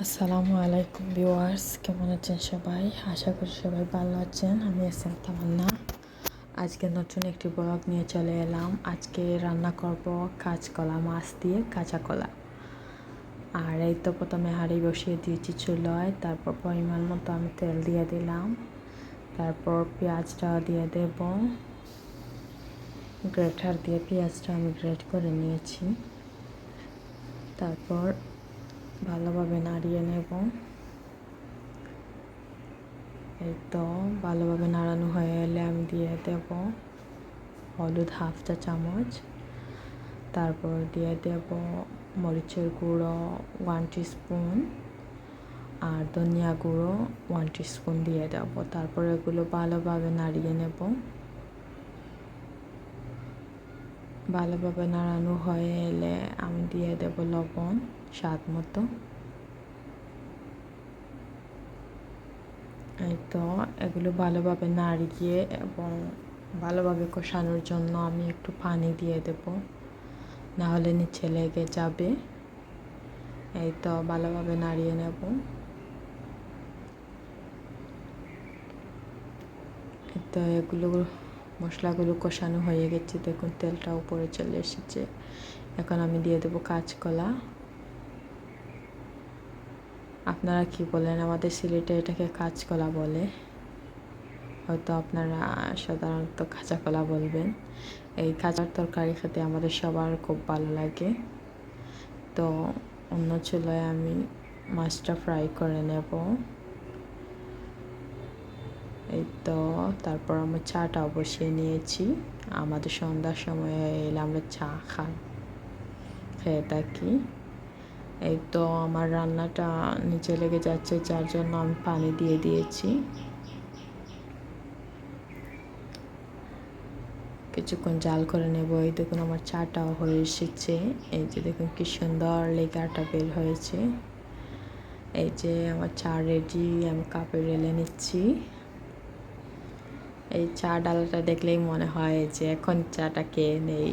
আসসালামু আলাইকুম ভিউয়ার্স, কেমন আছেন সবাই? আশা করি সবাই ভালো আছেন। আমি এসএম তামান্না। আজকে নতুন একটি ব্লগ নিয়ে চলে এলাম। আজকে রান্না করব কাঁচকলা মাছ দিয়ে কাঁচা কলা। আর এই তো প্রথমে হাঁড়ি বসিয়ে দিয়েছি চুলায়, তারপর পরিমাণ মতো আমি তেল দিয়ে দিলাম, তারপর পেঁয়াজটা দিয়ে দেব। গ্রেটার দিয়ে পেঁয়াজটা আমি গ্রেট করে নিয়েছি। তারপর ভালোভাবে নাড়িয়ে নেব। এই তো ভালোভাবে নাড়ানো হয়ে এলে আমি দিয়ে দেব হলুদ হাফ চা চামচ, তারপর দিয়ে দেব মরিচের গুঁড়ো 1 টিস্পুন আর ধনিয়া গুঁড়ো 1 টিস্পুন দিয়ে দেব। তারপর এগুলো ভালোভাবে নাড়িয়ে নেব। ভালোভাবে নাড়ানো হয়ে এলে আমি দিয়ে দেব লবণ স্বাদ মতো। এই তো এগুলো ভালোভাবে নাড়িয়ে এবং ভালোভাবে কষানোর জন্য আমি একটু পানি দিয়ে দেব, না হলে নিচে লেগে যাবে। এই তো ভালোভাবে নাড়িয়ে নেব। এই তো এগুলো মশলাগুলো কষানো হয়ে গেছে, দেখুন তেলটা উপরে চলে এসেছে। এখন আমি দিয়ে দেব কাঁচকলা। আপনারা কি বলেন? আমাদের সিলেটে এটাকে কাঁচকলা বলে, হয়তো আপনারা সাধারণত কাঁচা কলা বলবেন। এই কাঁচার তরকারি খেতে আমাদের সবার খুব ভালো লাগে। তো অন্য চুলায় আমি মাছটা ফ্রাই করে নেব। এই তো তারপর আমরা চাটাও বসিয়ে নিয়েছি। আমাদের সন্ধ্যার সময় এলে আমরা চা খেয়ে থাকি। এই তো আমার রান্নাটা নিচে লেগে যাচ্ছে, যার জন্য আমি পানি দিয়ে দিয়েছি। কিছুক্ষণ জাল করে নেব। এই দেখুন আমার চাটাও হয়ে এসেছে। এই যে দেখুন কি সুন্দর লেগাটা বের হয়েছে। এই যে আমার চা রেডি, আমি কাপে ঢেলে নিচ্ছি। এই চা ডালাটা দেখলেই মনে হয় যে এখন চাটা খেয়ে নেই।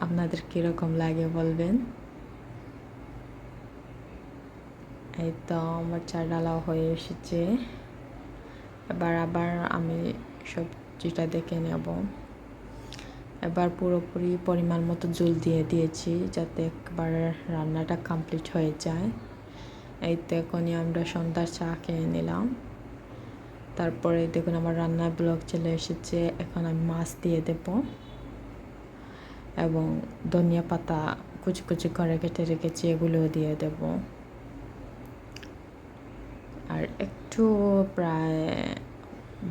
আপনাদের কীরকম লাগে বলবেন? এই তো আমার চা ডালাও হয়ে এসেছে। এবার আবার আমি সবজিটা দেখে নেব। এবার পুরোপুরি পরিমাণ মতো জল দিয়ে দিয়েছি, যাতে একবার রান্নাটা কমপ্লিট হয়ে যায়। এই তো এখনই আমরা সন্ধ্যার চা খেয়ে নিলাম। তারপরে দেখুন আমার রান্নার ব্লগ চলে এসেছে। এখন আমি মাছ দিয়ে দেব এবং ধনিয়া পাতা কুচি কুচি করে কেটে রেখেছি, এগুলোও দিয়ে দেব। আর একটু প্রায়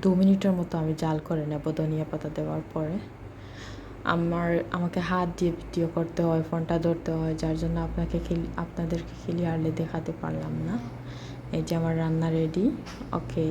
2 মিনিটের মতো আমি জাল করে নেব ধনিয়া পাতা দেওয়ার পরে। আমাকে হাত দিয়ে ভিডিও করতে হয়, ফোনটা ধরতে হয়, যার জন্য আপনাদেরকে ক্লিয়ারলি দেখাতে পারলাম না। এই যে আমার রান্না রেডি। ওকে।